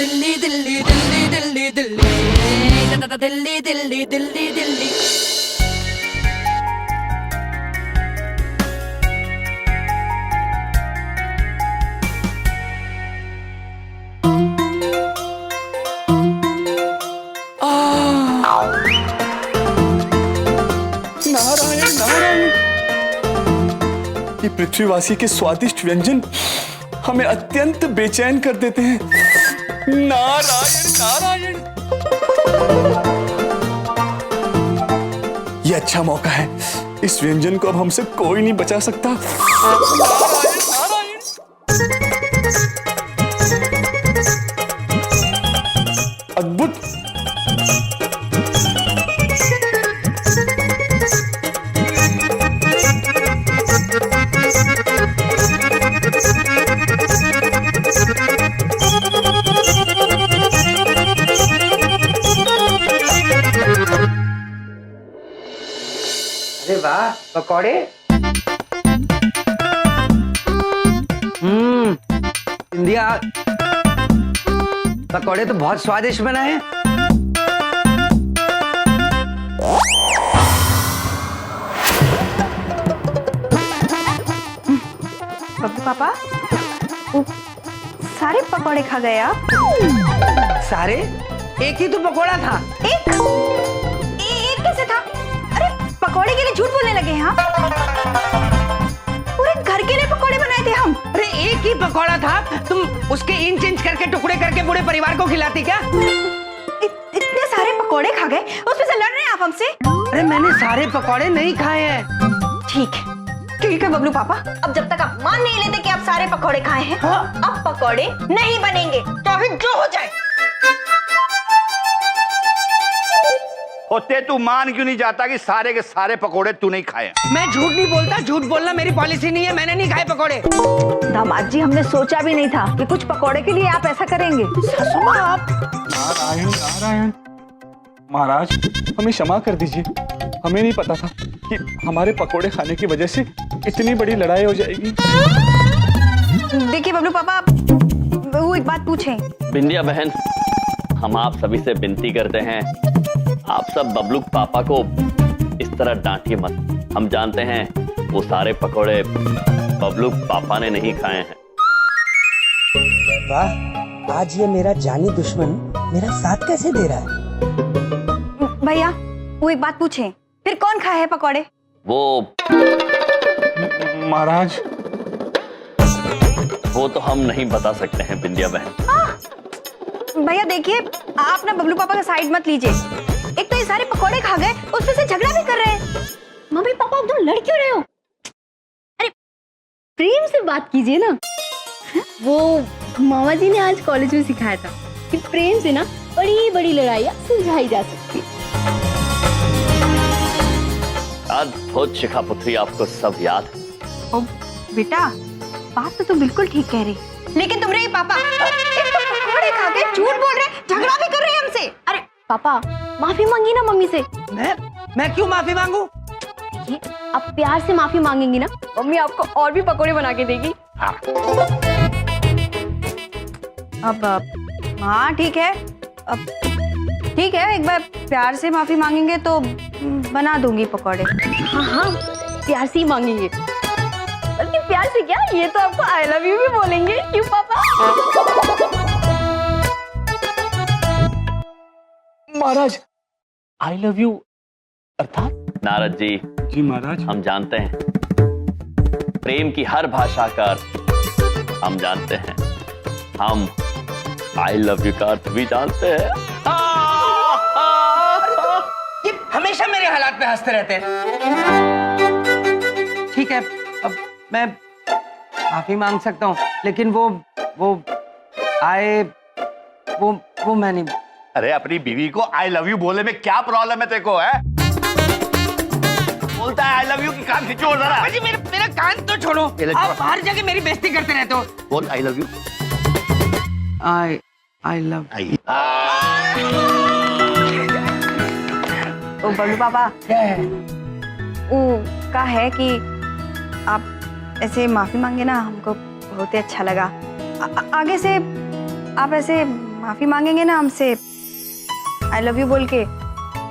दिल्ली दिल्ली दिल्ली दिल्ली दिल्ली दिल्ली दिल्ली दिल्ली दिल्ली। नारायण नारायण, ये पृथ्वीवासी के स्वादिष्ट व्यंजन हमें अत्यंत बेचैन कर देते हैं। नारायण नारायण, ये अच्छा मौका है, इस व्यंजन को अब हमसे कोई नहीं बचा सकता। नारायण नारायण, अद्भुत। अरे वाह, पकौड़े। इंडिया, पकौड़े तो बहुत स्वादिष्ट बनाए हैं। बब्बू पापा, सारे पकौड़े खा गए आप? सारे? एक ही तो पकौड़ा था। एक कैसे था? अरे पकौड़े के लिए झूठ बोलने लगे हैं आप? पूरे घर के लिए पकौड़े बनाए थे हम। अरे एक ही पकौड़ा था, तुम उसके इंच इंच करके टुकड़े करके पूरे परिवार को खिलाती क्या? इतने सारे पकौड़े खा गए, उसमें से लड़ रहे हैं आप हमसे? अरे मैंने सारे पकौड़े नहीं खाए हैं। ठीक है बबलू पापा, अब जब तक आप मान नहीं लेते कि आप सारे पकौड़े खाए हैं, हाँ? अब पकौड़े नहीं बनेंगे, चाहे जो हो जाए। होते तू मान क्यों नहीं जाता कि सारे के सारे पकोड़े तू नहीं खाए? मैं झूठ नहीं बोलता, झूठ बोलना मेरी पॉलिसी नहीं है, मैंने नहीं खाए पकौड़े। दामाद जी, हमने सोचा भी नहीं था कि कुछ पकौड़े के लिए आप ऐसा करेंगे। नारायण नारायण, महाराज हमें क्षमा कर दीजिए, हमें नहीं पता था कि हमारे पकोड़े खाने की वजह से इतनी बड़ी लड़ाई हो जाएगी। देखिए बबलू पापा, वो एक बात पूछें। बिंदिया बहन, हम आप सभी से विनती करते हैं, आप सब बबलू पापा को इस तरह डांटिए मत। हम जानते हैं वो सारे पकोड़े बबलू पापा ने नहीं खाए हैं। वाह, आज ये मेरा जानी दुश्मन मेरा साथ कैसे दे रहा है? भैया, वो एक बात पूछें, फिर कौन खाए हैं पकौड़े? वो महाराज, वो तो हम नहीं बता सकते हैं बिंदिया बहन। भैया देखिए, आप ना बबलू पापा का साइड मत लीजिए। एक तो ये सारे पकौड़े खा गए, उसमें से झगड़ा भी कर रहे हैं। मम्मी पापा, आप दोनों लड़ क्यों रहे हो? अरे प्रेम से बात कीजिए ना। वो मामा जी ने आज कॉलेज में सिखाया था कि प्रेम से ना बड़ी बड़ी लड़ाइयाँ सुलझाई जा सकती है। अद्भुत शिखा पुत्री, आपको सब याद है। ओ बेटा, बात तो तुम बिल्कुल ठीक कह रही, लेकिन तुम रही पापा, एक तो पकौड़े खा के झूठ बोल रहे, झगड़ा भी कर रहे हैं हमसे। अरे पापा, माफी मांगी ना मम्मी से। मैं क्यों माफी मांगू? देखिए, आप प्यार से माफी मांगेंगी ना, मम्मी आपको और भी पकौड़े बना के देगी। अब हाँ ठीक है, अब ठीक है, एक बार प्यार से माफी मांगेंगे तो बना दूंगी पकौड़े। हाँ, प्यार से ही मांगेंगे। बल्कि प्यार से क्या, ये तो आपको आई लव यू भी बोलेंगे। क्यों पापा? महाराज, आई लव यू अर्थात? नारद जी, जी महाराज, हम जानते हैं प्रेम की हर भाषा का अर्थ हम जानते हैं। हम आई लव यू का अर्थ भी जानते हैं। ये हमेशा मेरे हालात पे हंसते रहते हैं। ठीक है, अब मैं माफी मांग सकता हूँ, लेकिन वो मैं नहीं। अरे अपनी बीवी को आई लव यू बोले में क्या प्रॉब्लम है तेरे को? है बोलता है आई लव यू की कान खींचो जरा। जी मेरा कान तो छोड़ो, आप हर जगह मेरी बेइज्जती करते रहते हो। बोल I love you. I love. ओ बबलू पापा, क्या है? वो का है कि आप ऐसे माफी मांगे ना, हमको बहुत ही अच्छा लगा। आगे से आप ऐसे माफी मांगेंगे ना हमसे आई लव यू बोल के,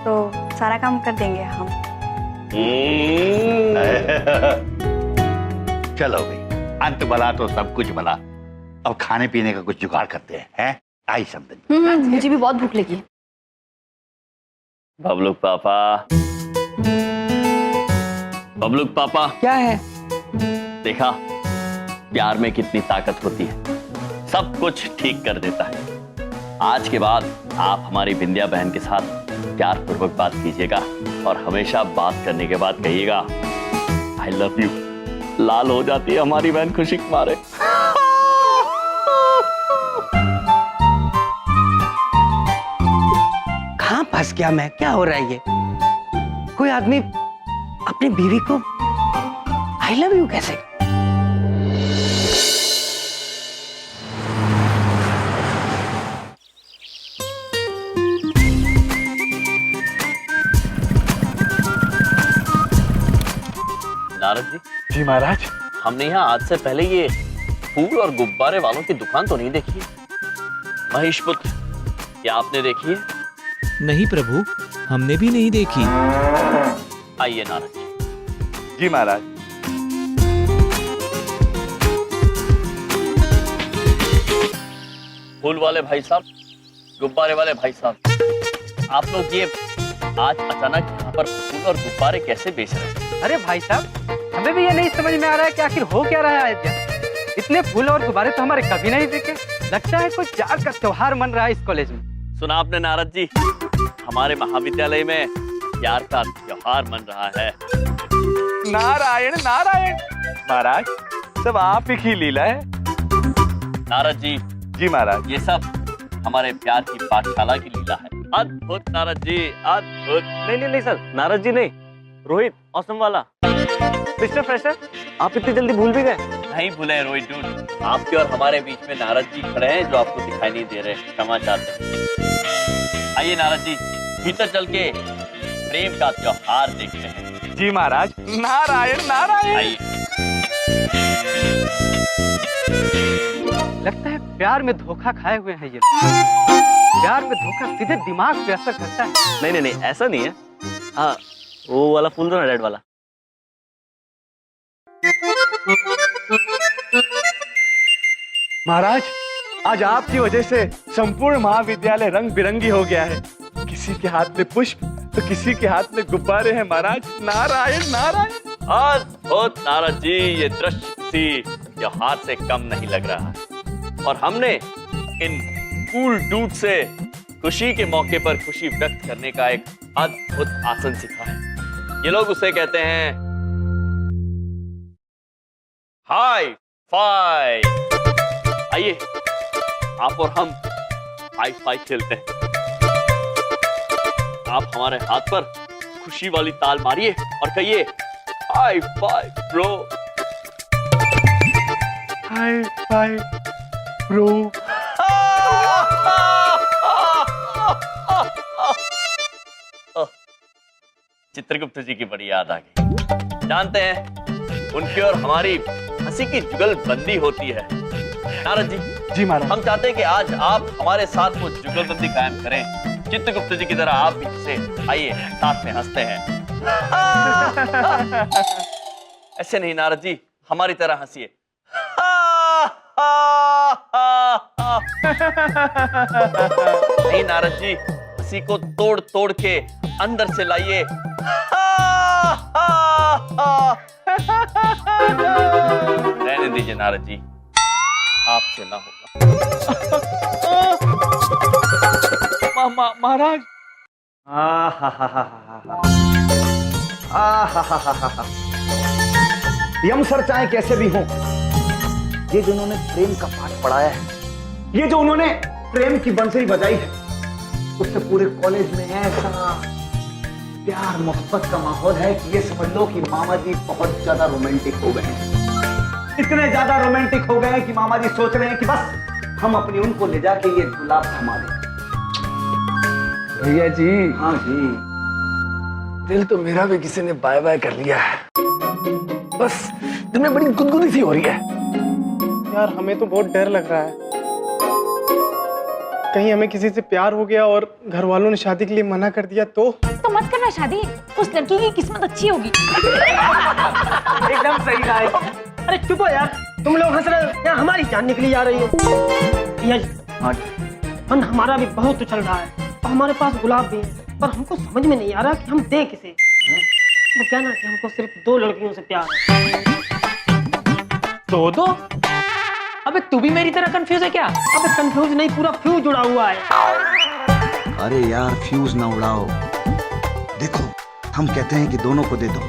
तो सारा काम कर देंगे हम। चलो भाई, अंत भला तो सब कुछ भला। अब खाने पीने का कुछ जुगाड़ करते हैं? आई समथिंग। मुझे भी बहुत भूख लगी है। बबलू पापा, बबलू पापा, क्या है? देखा प्यार में कितनी ताकत होती है, सब कुछ ठीक कर देता है। आज के बाद आप हमारी बिंदिया बहन के साथ प्यार पूर्वक बात कीजिएगा और हमेशा बात करने के बाद कहिएगा आई लव यू। लाल हो जाती है हमारी बहन खुशी के मारे। कहाँ फंस गया मैं? क्या हो रहा है ये? कोई आदमी अपनी बीवी को आई लव यू कैसे? नारद जी, जी महाराज। हमने यहाँ आज से पहले ये फूल और गुब्बारे वालों की दुकान तो नहीं देखी है। महेश पुत्र, क्या आपने देखी है? नहीं प्रभु, हमने भी नहीं देखी। आइए नारद जी। जी महाराज। फूल वाले भाई साहब, गुब्बारे वाले भाई साहब, आप लोग ये आज अचानक यहाँ पर फूल और गुब्बारे कैसे बेच रहे हैं? अरे भाई साहब, हमें भी ये नहीं समझ में आ रहा है कि आखिर हो क्या रहा है। इतने फूल और गुब्बारे तो हमारे कभी नहीं देखे। लगता है कोई प्यार का त्योहार मन रहा है इस कॉलेज में। सुना आपने नारद जी, हमारे महाविद्यालय में प्यार का त्योहार मन रहा है। नारायण नारायण। महाराज, सब आप ही की लीला है। नारद जी, जी महाराज। ये सब हमारे प्यार की पाठशाला की लीला है। अद्भुत नारद जी, अद्भुत। नहीं सर, नारद जी नहीं, रोहित औसम वाला। मिस्टर फ्रेशर, आप इतनी जल्दी भूल भी गए? नहीं भूले रोहित डूड, आपके और हमारे बीच में नारद जी खड़े हैं जो आपको दिखाई नहीं दे रहे। क्षमा चाहते हैं। आइए नारद जी, भीतर चल के प्रेम का त्योहार देखते हैं। जी महाराज। नारायण नारायण। आइए। लगता है प्यार में धोखा खाए हुए हैं ये। प्यार में धोखा सीधे दिमाग पे असर करता है। नहीं, ऐसा नहीं है। हाँ, वो वाला फूल दो ना, रेड वाला। महाराज, आज आपकी वजह से संपूर्ण महाविद्यालय रंग बिरंगी हो गया है। किसी के हाथ में पुष्प तो किसी के हाथ में गुब्बारे हैं महाराज। नारायण नारायण। अद्भुत नारद जी, ये दृश्य किसी त्योहार से कम नहीं लग रहा है। और हमने इन कूल डूड से खुशी के मौके पर खुशी व्यक्त करने का एक अद्भुत आसन सीखा है। ये लोग उसे कहते हैं हाई फाइव। आइए, आप और हम हाई फाइव खेलते हैं। आप हमारे हाथ पर खुशी वाली ताल मारिए और कहिए high five bro. Hi bye bro. Chitragupta ji की बड़ी याद आ गई। जानते हैं, उनकी और हमारी हंसी की जुगलबंदी होती है। नारद जी, जी महाराज। हम चाहते हैं कि आज आप हमारे साथ वो जुगलबंदी कायम करें। चित्रगुप्त जी की तरह आप भी हंसे। आइए, साथ में हंसते हैं। ऐसे नहीं नारद जी, हमारी तरह हंसिए। नहीं नारद जी, हंसी को तोड़ तोड़ के अंदर से लाइए। रहने दीजिए नारद जी, आपसे ना होगा। महाराज। यम सर चाहे कैसे भी हों, ये जो उन्होंने प्रेम का पाठ पढ़ाया है, ये जो उन्होंने प्रेम की बंसरी बजाई है, उससे पूरे कॉलेज में ऐसा प्यार मोहब्बत का माहौल है कि ये समझ लो कि मामा जी बहुत ज्यादा रोमांटिक हो गए हैं। इतने ज्यादा रोमांटिक हो गए हैं कि मामा जी सोच रहे हैं कि बस हम अपनी उनको ले जाके ये गुलाब थमा दें। भैया जी। हाँ जी। दिल तो मेरा भी किसी ने बाय बाय कर लिया है। बस दिल में बड़ी गुदगुदी सी हो रही है। यार, हमें तो बहुत डर लग रहा है। कहीं हमें किसी से प्यार हो गया और घर वालों ने शादी के लिए मना कर दिया तो मत करना शादी, उस लड़की की किस्मत अच्छी होगी। एकदम सही कहा है। अरे चुप हो यार, तुम लोग हंस रहे हो या हमारी जान निकली जा रही है। मन हमारा भी बहुत उछल रहा है और हमारे पास गुलाब भी है, पर हमको समझ में नहीं आ रहा कि हम दें किसे। वो क्या ना कि हमको सिर्फ 2 लड़कियों से प्यार है। दो? अबे तू भी मेरी तरह कंफ्यूज है क्या? अबे कंफ्यूज नहीं, पूरा फ्यूज जुड़ा हुआ है। अरे यार फ्यूज ना उड़ाओ, देखो हम कहते हैं कि दोनों को दे दो।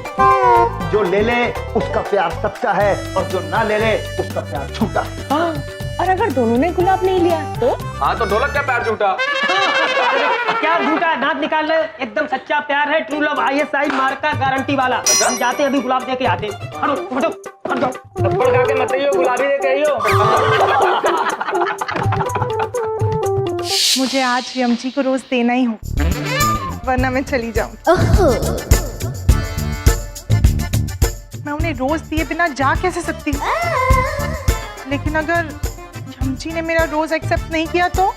जो ले ले उसका प्यार सच्चा है और जो ना ले ले उसका प्यार झूठा है। हाँ, और अगर दोनों ने गुलाब नहीं लिया तो? हाँ तो ढोलक का पैर झूठा। क्या झूठा, दांत निकाल ले, एकदम सच्चा प्यार है, ट्रू लव ISI मार्का गारंटी वाला। हम जाते अभी गुलाब दे के आते। हटो हटो हट जाओ, थप्पड़ खा के मत आइयो, गुलाबी दे के आइयो। मुझे आज यमची को रोज देना ही हो, वरना मैं चली जाऊं। मैं उन्हें रोज दिए बिना जा कैसे सकती हूँ? लेकिन अगर यमची ने मेरा रोज एक्सेप्ट नहीं किया तो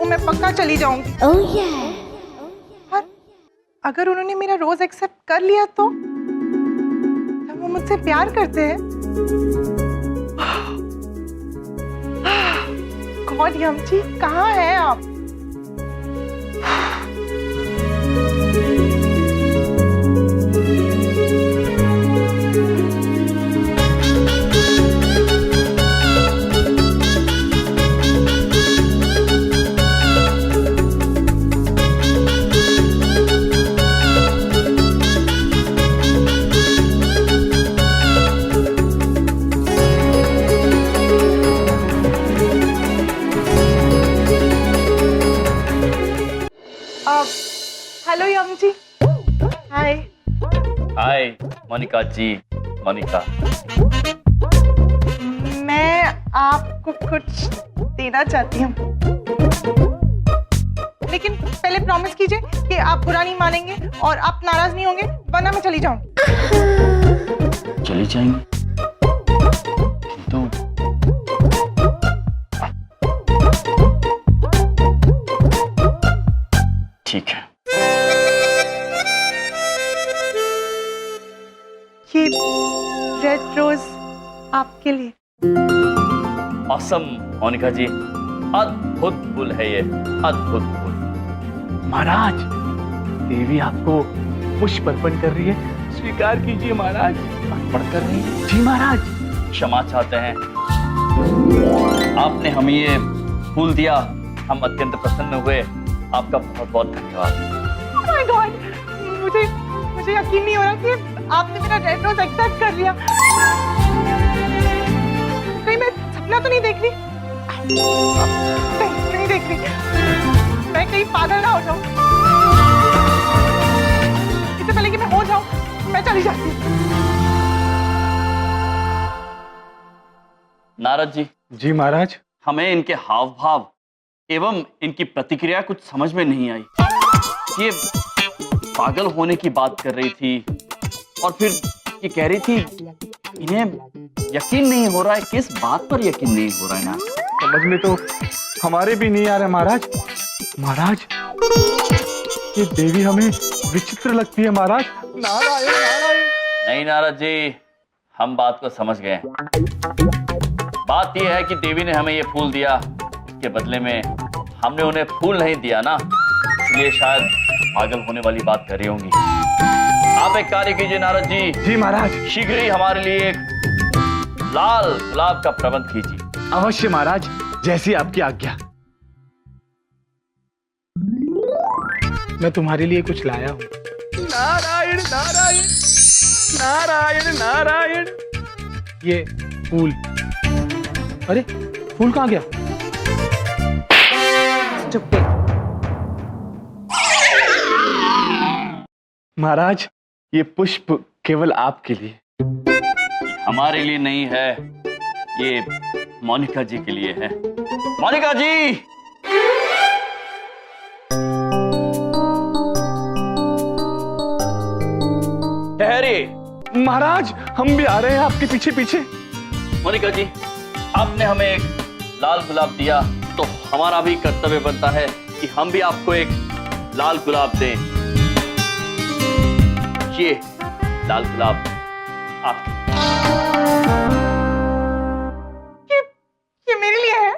मैं पक्का चली जाऊंगी। और अगर उन्होंने मेरा रोज एक्सेप्ट कर लिया तो तब वो मुझसे प्यार करते हैं। गॉड यमची, कहाँ है आप? हेलो यमची। हाय। हाय मोनिका जी। मोनिका, मैं आपको कुछ देना चाहती हूँ, लेकिन पहले प्रॉमिस कीजिए कि आप बुरा नहीं मानेंगे और आप नाराज नहीं होंगे, वरना मैं चली जाऊँ। चली जाएंगे तो ठीक है। ये रेड रोज आपके लिए। ऑसम मोनिका जी, अद्भुत फूल है ये, अद्भुत फूल। महाराज, देवी आपको पुष्प अर्पण कर रही है, स्वीकार कीजिए महाराज। अर्पण कर रही है? जी महाराज। क्षमा चाहते हैं, आपने हमें ये फूल दिया, हम अत्यंत प्रसन्न हुए। आपका बहुत बहुत धन्यवाद। Oh my God, मुझे यकीन नहीं हो रहा कि आपने मेरा रेड रोज एक्सेप्ट कर लिया। कहीं मैं सपना तो नहीं देख रही? नहीं देख रही। मैं कहीं पागल ना हो जाऊं। इससे पहले कि मैं हो जाऊं, मैं चली जाती हूँ। नारद जी। जी महाराज। हमें इनके हाव भाव एवं इनकी प्रतिक्रिया कुछ समझ में नहीं आई। ये पागल होने की बात कर रही थी और फिर ये कह रही थी इन्हें यकीन नहीं हो रहा है। किस बात पर यकीन नहीं हो रहा है ना? समझ में तो हमारे भी नहीं आ रहा महाराज। महाराज, ये देवी हमें विचित्र लगती है महाराज। नारायण नारायण। नहीं नारद जी, हम बात को समझ गए। बात यह है कि देवी ने हमें ये फूल दिया, उसके बदले में हमने उन्हें फूल नहीं दिया ना, इसलिए शायद पागल होने वाली बात कर रही होंगी। आप एक कार्य कीजिए नारद जी। जी महाराज। शीघ्र ही हमारे लिए एक लाल गुलाब का प्रबंध कीजिए। अवश्य महाराज, जैसी आपकी आज्ञा। मैं तुम्हारे लिए कुछ लाया हूँ। नारायण नारायण नारायण नारायण। ये फूल। अरे फूल कहाँ गया? महाराज, ये पुष्प केवल आपके लिए। हमारे लिए नहीं है, ये मोनिका जी के लिए है। मोनिका जी! ठहरिए। महाराज, हम भी आ रहे हैं आपके पीछे पीछे। मोनिका जी, आपने हमें एक लाल गुलाब दिया, तो हमारा भी कर्तव्य बनता है कि हम भी आपको एक लाल गुलाब दें। ये लाल गुलाब आपके। ये मेरे लिए है।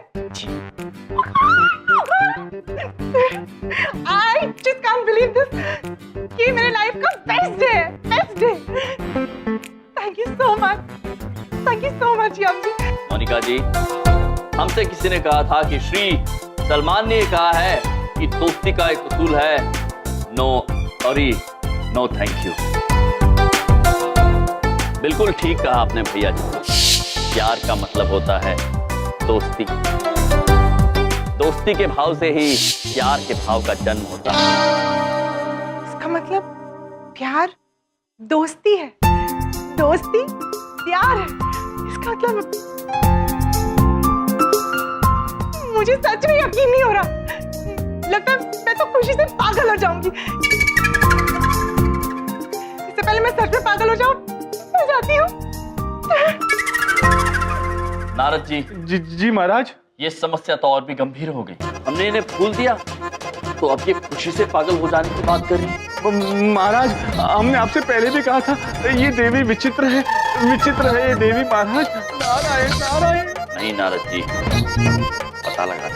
I just can't believe this. ये मेरे लाइफ का बेस्ट डे है, best day. Thank you so much. Thank you so much, यमजी। मोनिका जी, हमसे किसी ने कहा था कि श्री सलमान ने कहा है कि दोस्ती का एक उसूल है, no sorry no thank you. बिल्कुल ठीक कहा आपने भैया जी। प्यार का मतलब होता है दोस्ती। दोस्ती के भाव से ही प्यार के भाव का जन्म होता है। इसका मतलब प्यार दोस्ती है, दोस्ती प्यार है। इसका मतलब मुझे सच में यकीन नहीं हो रहा। लगता है मैं तो खुशी से पागल हो जाऊंगी। इससे पहले मैं सच में पागल हो जाऊं, मैं जाती हूँ। नारद जी। जी महाराज। ये समस्या तो और भी गंभीर हो गई। हमने इन्हें भूल दिया तो अब ये खुशी से पागल हो जाने की बात कर रही है। महाराज, हमने आपसे पहले भी कहा था ये देवी विचित्र है, विचित्र है ये देवी महाराज। नारायण नारायण। नहीं नारद जी, पता लगा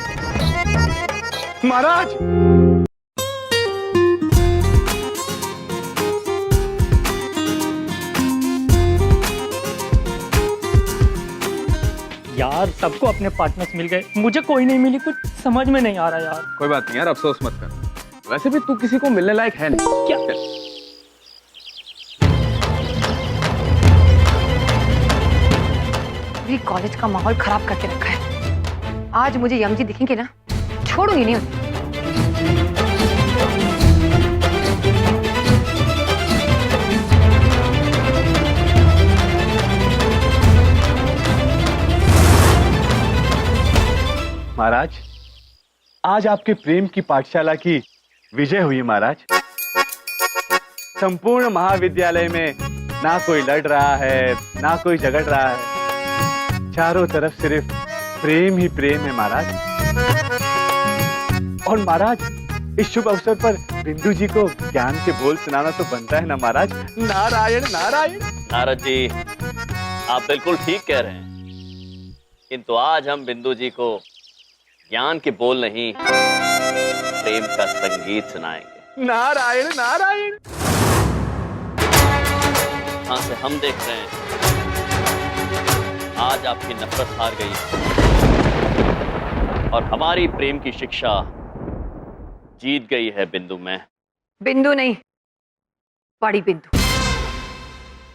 महाराज। यार सबको अपने पार्टनर्स मिल गए, मुझे कोई नहीं मिली। कुछ समझ में नहीं आ रहा यार। कोई बात नहीं यार, अफसोस मत कर। वैसे भी तू किसी को मिलने लायक है नहीं। क्या पूरी कॉलेज का माहौल खराब करके रखा है। आज मुझे यमजी दिखेंगे ना, छोड़ूंगी नहीं उन्हें। महाराज, आज आपके प्रेम की पाठशाला की विजय हुई महाराज। संपूर्ण महाविद्यालय में ना कोई लड़ रहा है, ना कोई झगड़ रहा है। चारों तरफ सिर्फ प्रेम ही प्रेम है महाराज। और महाराज, इस शुभ अवसर पर बिंदु जी को ज्ञान के बोल सुनाना तो बनता है ना महाराज। नारायण नारायण। नारद जी, आप बिल्कुल ठीक कह रहे हैं, किंतु आज हम बिंदु जी को ज्ञान के बोल नहीं, प्रेम का संगीत सुनाएंगे। नारायण नारायण। यहां से हम देख रहे हैं आज आपकी नफरत हार गई और हमारी प्रेम की शिक्षा जीत गई है बिंदु में। बिंदु नहीं, बड़ी बिंदु।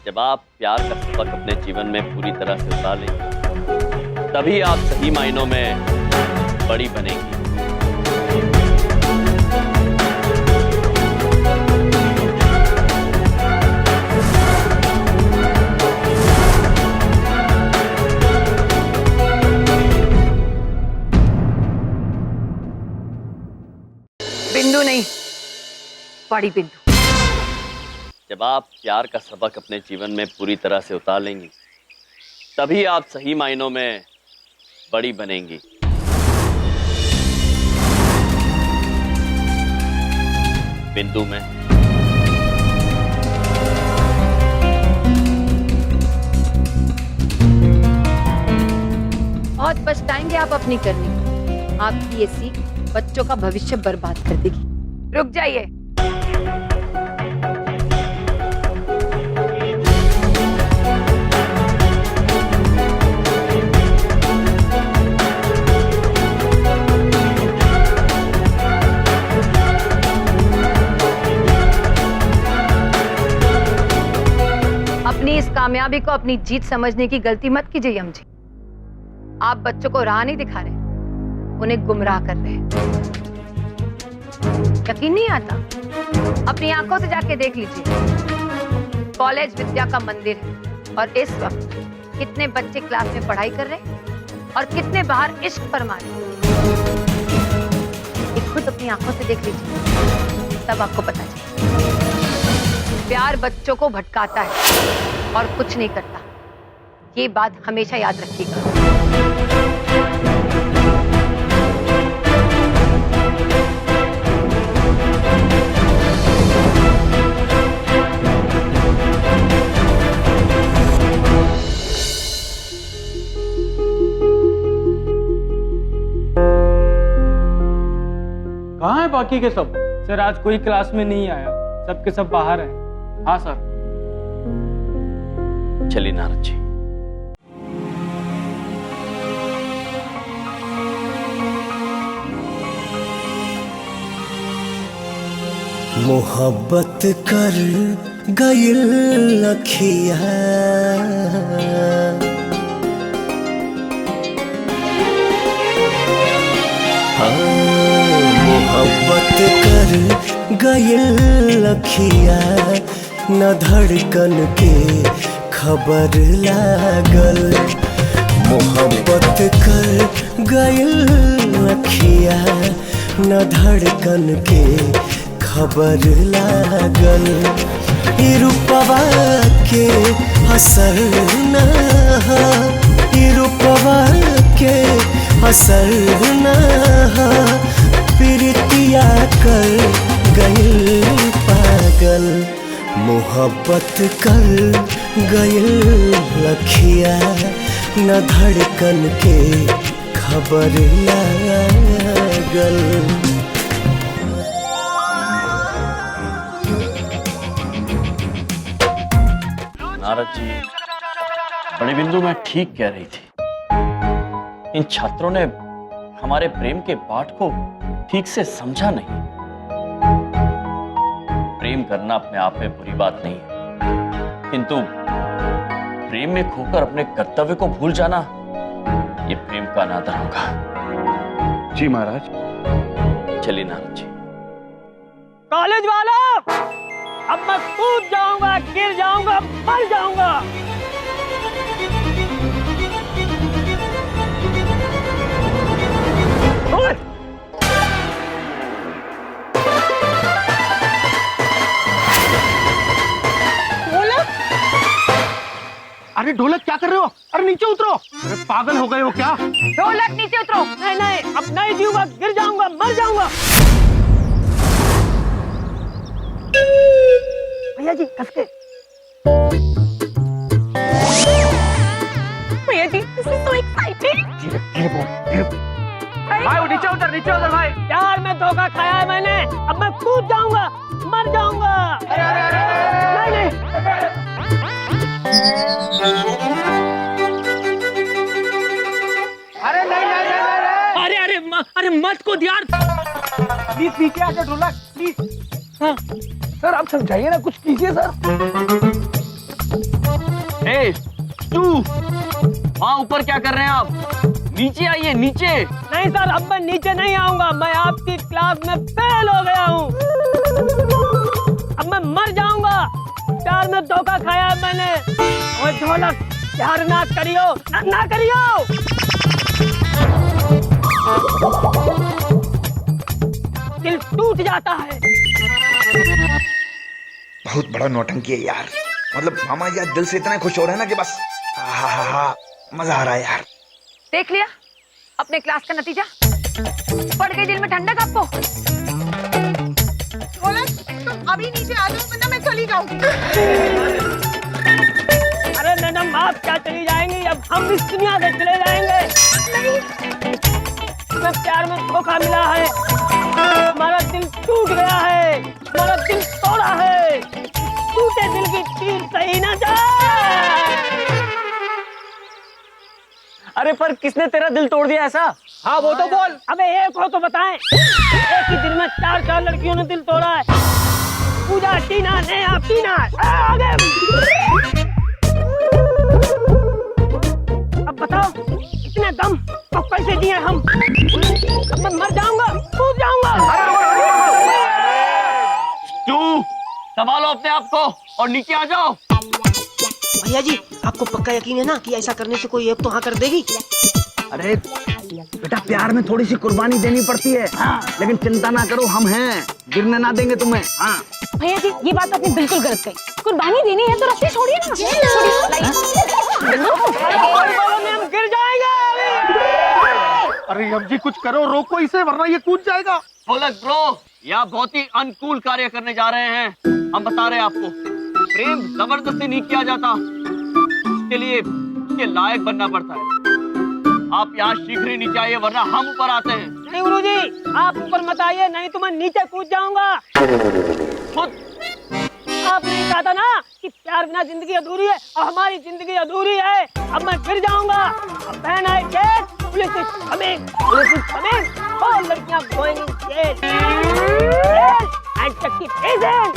जब आप प्यार का सबक अपने जीवन में पूरी तरह से उतार लेंगे, तभी आप सही मायनों में बड़ी बनेगी। बिंदु नहीं, बड़ी बिंदु। जब आप प्यार का सबक अपने जीवन में पूरी तरह से उतार लेंगी, तभी आप सही मायनों में बड़ी बनेंगी। बिंदु में बहुत पछताएंगे आप अपनी करनी। आपकी ये सीख बच्चों का भविष्य बर्बाद कर देगी। रुक जाइए। अपनी इस कामयाबी को अपनी जीत समझने की गलती मत कीजिए यमजी। आप बच्चों को राह नहीं दिखा रहे, उन्हें गुमराह कर रहे हैं। यकीन नहीं आता? अपनी आंखों से जाके देख लीजिए। कॉलेज विद्या का मंदिर है और इस वक्त कितने बच्चे क्लास में पढ़ाई कर रहे हैं और कितने बाहर इश्क फरमा रहे हैं। एक खुद अपनी आंखों से देख लीजिए, तब आपको पता चले। प्यार बच्चों को भटकाता है और कुछ नहीं करता। ये बात हमेशा याद रखिएगा। बाकी के सब? सर आज कोई क्लास में नहीं आया, सबके सब बाहर हैं। हाँ सर। चलिए नारद जी। मोहब्बत कर गइल अखिया मोहब्बत कर गइल अखिया न धड़कन के खबर लागल। मोहब्बत कर गइल अखिया न धड़कन के खबर लागल। ई रूपवा के असर न हा, ई रूपवा के असर न हा, प्रीतिया कर गइल पागल। मोहब्बत कर गइल अखिया न धड़कन के खबर लागल। नारद जी, बड़े बिंदु में ठीक कह रही थी। इन छात्रों ने हमारे प्रेम के पाठ को ठीक से समझा नहीं। प्रेम करना अपने आप में बुरी बात नहीं है, किंतु प्रेम में खोकर अपने कर्तव्य को भूल जाना, ये प्रेम का अनादर होगा। जी महाराज। चलिए नारद जी। कॉलेज वालों, अब मैं कूद जाऊंगा, गिर जाऊंगा, मर जाऊंगा। अरे ढोलक क्या कर रहे हो? अरे नीचे उतरो। अरे पागल हो गए हो क्या? ढोलक नीचे उतरो। नहीं नहीं, अब नहीं जीऊंगा, गिर जाऊंगा, मर जाऊंगा। भैया जी कस के। भैया जी, this is so exciting. भाई नीचे उतर भाई। यार मैं धोखा खाया है मैंने, अब मैं कूद जाऊंगा, मर जाऊंगा। नहीं नहीं। अरे नहीं नहीं नहीं। अरे मत को यार। प्लीज नीचे आजा ढोलक, प्लीज। हाँ सर आप समझाइए ना, कुछ कीजिए सर। तू वहाँ ऊपर क्या कर रहे हैं आप? नीचे आइए, नीचे। नहीं सर, अब मैं नीचे नहीं आऊंगा, मैं आपकी क्लास में फेल हो गया हूँ। अब मैं मर जाऊंगा, प्यार में धोखा खाया है मैंने। ओए ढोलक, प्यार ना करियो, ना करियो। दिल टूट जाता है। बहुत बड़ा नौटंकी है यार। मतलब मामा यार दिल से इतना खुश हो रहे हैं ना कि बस हा मजा आ रहा है यार। देख लिया अपने क्लास का नतीजा? पड़ गई दिल में ठंडक आपको? तुम अभी नीचे आ जाओ वरना मैं चली जाऊंगी। अरे मैडम आप क्या चली जाएंगी? अब हम इस दुनिया से चले जाएंगे। मैं प्यार में धोखा मिला है, हमारा दिल टूट गया है, हमारा दिल तोड़ा है। टूटे दिल की तीर सही ना जाए। अरे पर किसने तेरा दिल तोड़ दिया ऐसा? हाँ वो तो बोल। अबे एक हो तो बताएं। एक ही दिन में 4 लड़कियों ने दिल तोड़ा है। पूजा, टीना, नेहा, टीना। आगे अब बताओ इतने दम तो कैसे दिए हम? अब मैं मर जाऊंगा, कूद जाऊंगा। तू संभालो अपने आप को और नीचे आ जाओ। भैया जी आपको पक्का यकीन है ना कि ऐसा करने से कोई एक तो हाँ कर देगी? अरे बेटा प्यार में थोड़ी सी कुर्बानी देनी पड़ती है। हाँ। लेकिन चिंता ना करो, हम हैं, गिरने ना देंगे तुम्हें। हाँ। भैया जी ये बात आपने बिल्कुल गलत कही। कुर्बानी देनी है तो रास्ते छोड़िए ना। हम गिर जाएंगे। अरे अब जी कुछ करो, रोको इसे वरना ये कूद जाएगा। ढोलक ब्रो, यहाँ बहुत ही अनुकूल कार्य करने जा रहे हैं। हम बता रहे हैं आपको, प्रेम जबरदस्ती नहीं किया जाता, इसके लिए इसके लायक बनना पड़ता है। आप यहाँ शीघ्र ही नीचे आइए वरना हम ऊपर आते हैं। नहीं गुरुजी, आप ऊपर मत आइए, नहीं तो मैं नीचे कूद जाऊंगा। आपने कहा था ना कि प्यार बिना जिंदगी अधूरी है और हमारी जिंदगी अधूरी है। अब मैं गिर जाऊंगा। अब बहन आई jail, police is coming, police is coming, और लड़कियां गोइंग इन जेल, एंड चक्की prison,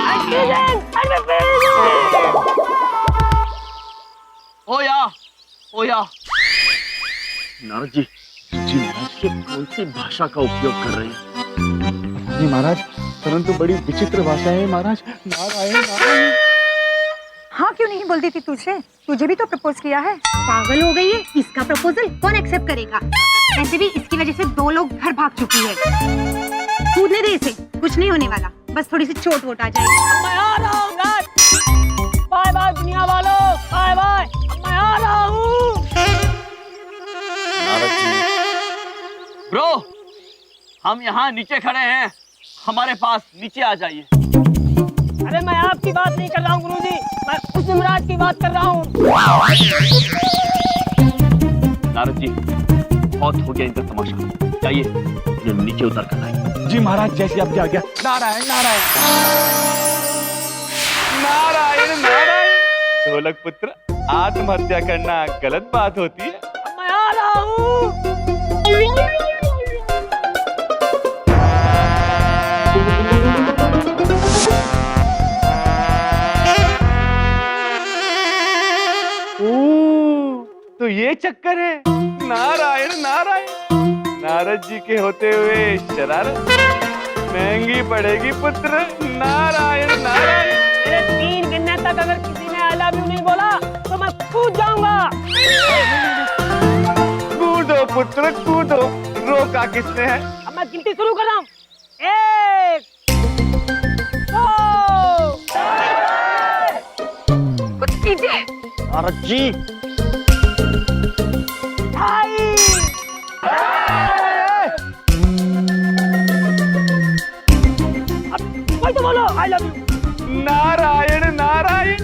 and prison, and prison. ओया नारद जी महाराज ये कौन सी भाषा का उपयोग कर रहे हैं? जी महाराज, परंतु बड़ी विचित्र भाषा है महाराज। नारायण नारायण। हाँ क्यों नहीं बोलती थी तुझे? तुझे भी तो प्रपोज किया है। पागल हो गई है? इसका प्रपोजल कौन एक्सेप्ट करेगा? ऐसे भी इसकी वजह से 2 लोग घर भाग चुकी है। कूदने दे इसे, कुछ नहीं होने वाला, बस थोड़ी सी चोट वोट आ जाएगी। मैं आ रहा हूँ बाय बाय दुनिया वालों, बाय बाय, मैं आ रहा हूँ। ब्रो, हम यहाँ नीचे खड़े हैं, हमारे पास नीचे आ जाइए। अरे मैं आपकी बात नहीं कर रहा हूँ गुरुजी, मैं उस यमराज की बात कर रहा हूँ। नारद जी, बहुत हो गया इनका तमाशा, जाइए इन्हें नीचे उतर कर आइए। जी महाराज, जैसे आपकी आज्ञा। नारायण नारायण नारायण नारायण। ढोलक पुत्र, आत्महत्या करना गलत बात होती है। मैं आ रहा हूँ। तो ये चक्कर है। नारायण नारायण। नारद जी के होते हुए शरारत महंगी पड़ेगी पुत्र। नारायण नारायण। मेरे 3 गिनने तक अगर किसी ने आई लव यू नहीं बोला तो मैं कूद जाऊंगा। कूदो पुत्र कूदो, रोका किसने है? अब मैं गिनती शुरू कर रहा हूँ। 1 2 कुछ कीजिए। नारद जी, 2 कोई तो बोलो आई लव यू। नारायण नारायण।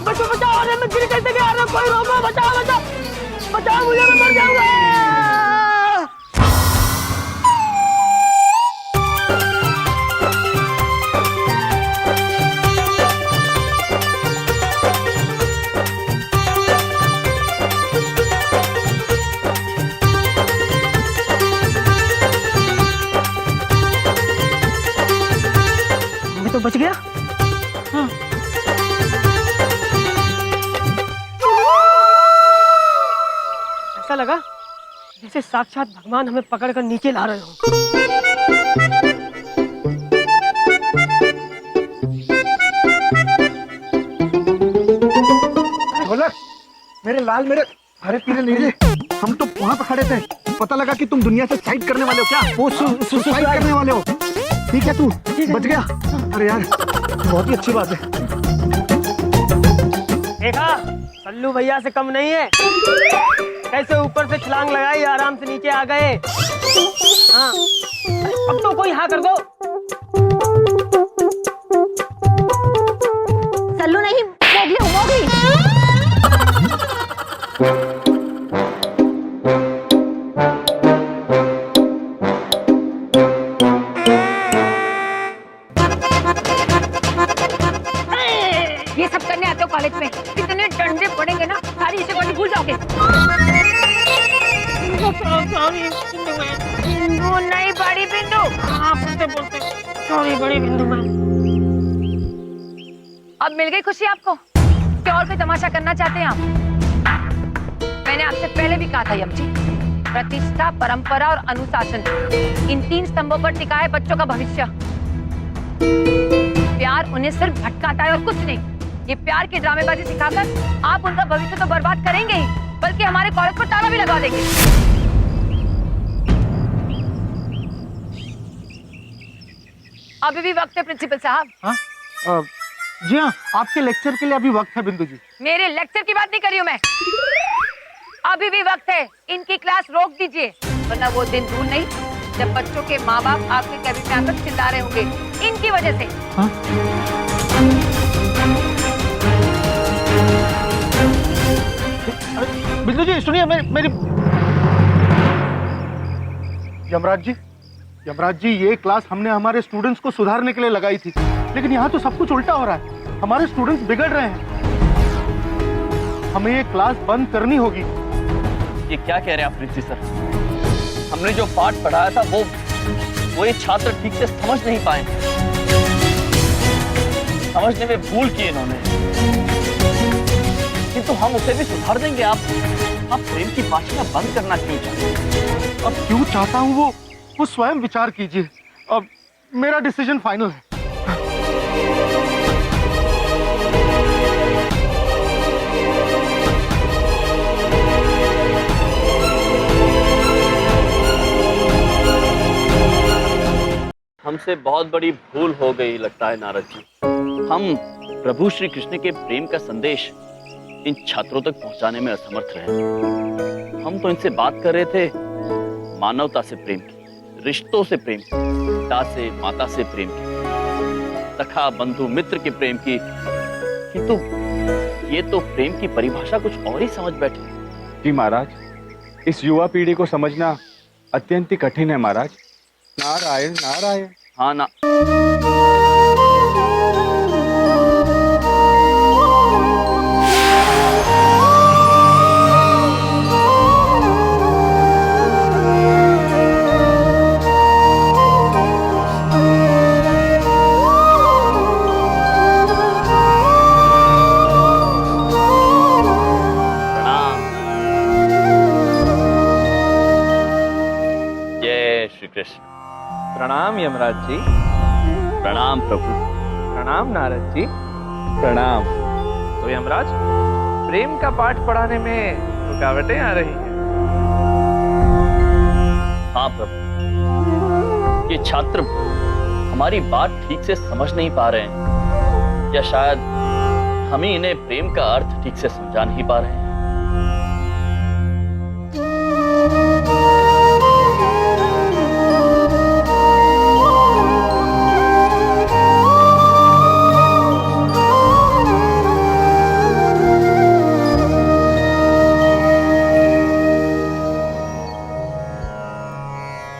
बचाओ बचाओ, अरे मैं गिर कैसे गया? अरे कोई रोको, बचाओ बचाओ बचाओ, मुझे मैं मर जाऊंगा। मैं तो बच गया। हाँ। ऐसा लगा जैसे साक्षात भगवान हमें पकड़कर नीचे ला रहे हो। ढोलक, मेरे लाल, मेरे हरे पीले नीले, हम तो वहाँ पे खड़े थे, पता लगा कि तुम दुनिया से साइड करने वाले हो। क्या वो सुसाइड करने वाले हो? ठीक है, तू बच गया। अरे यार, बहुत ही अच्छी बात है। देखा, सल्लू भैया से कम नहीं है। कैसे ऊपर से छलांग लगाई, आराम से नीचे आ गए। हाँ, अब तो कोई हाँ कर दो। सल्लू नहीं, मोगी हूँ, मोगी। ये सब करने आते हो कॉलेज में, कितने डंडे पड़ेंगे ना, सारी इसे पढ़नी भूल जाओगे। बिंदु नहीं, बड़ी बिंदु। आप उससे बोलते, सॉरी बड़ी बिंदु मैम। अब मिल गई खुशी आपको कि और कोई तमाशा करना चाहते हैं आप? मैंने आपसे पहले भी कहा था यम जी, प्रतिष्ठा, परंपरा और अनुशासन, इन 3 स्तंभों पर टिका है बच्चों का भविष्य। प्यार उन्हें सिर्फ भटकाता है और कुछ नहीं। ये प्यार की ड्रामेबाजी सिखाकर आप उनका भविष्य तो बर्बाद करेंगे ही, बल्कि हमारे कॉलेज पर ताला भी लगा देंगे। अभी भी वक्त है प्रिंसिपल साहब। हाँ? जी हाँ, आपके लेक्चर के लिए अभी वक्त है बिंदु जी। मेरे लेक्चर की बात नहीं कर रही हूँ मैं। अभी भी वक्त है, इनकी क्लास रोक दीजिए, वरना वो दिन दूर नहीं जब बच्चों के माँ बाप आपके कैबिन में आकर चिल्ला रहे होंगे इनकी वजह से। बिंदु जी सुनिए, मेरी यमराज जी ये क्लास हमने हमारे स्टूडेंट्स को सुधारने के लिए लगाई थी, लेकिन यहाँ तो सब कुछ उल्टा हो रहा है। हमारे स्टूडेंट्स बिगड़ रहे हैं। हमें ये क्लास बंद करनी होगी। ये क्या कह रहे हैं आप प्रिंसी सर? हमने जो पाठ पढ़ाया था वो ये छात्र ठीक से समझ नहीं पाए, समझने में भूल की इन्होंने, किंतु हम उसे भी सुधार देंगे। आप प्रेम की भाषा बंद करना क्यों चाहते हैं? अब क्यों चाहता हूँ वो स्वयं विचार कीजिए। अब मेरा डिसीजन फाइनल है। हमसे बहुत बड़ी भूल हो गई लगता है नारद जी। हम प्रभु श्री कृष्ण के प्रेम का संदेश इन छात्रों तक पहुंचाने में असमर्थ रहे। हम तो इनसे बात कर रहे थे मानवता से प्रेम की, रिश्तों से प्रेम की, पिता से माता से प्रेम की, सखा बंधु मित्र के प्रेम की, किंतु ये तो प्रेम की परिभाषा कुछ और ही समझ बैठे। जी महाराज, इस युवा पीढ़ी को समझना अत्यंत ही कठिन है महाराज। नारायण नारायण। हाँ ना। प्रणाम यमराज जी। प्रणाम प्रभु। प्रणाम नारद जी। प्रणाम। तो यमराज, प्रेम का पाठ पढ़ाने में रुकावटें आ रही हैं। हाँ प्रभु, ये छात्र हमारी बात ठीक से समझ नहीं पा रहे हैं, या शायद हम ही इन्हें प्रेम का अर्थ ठीक से समझा नहीं पा रहे हैं।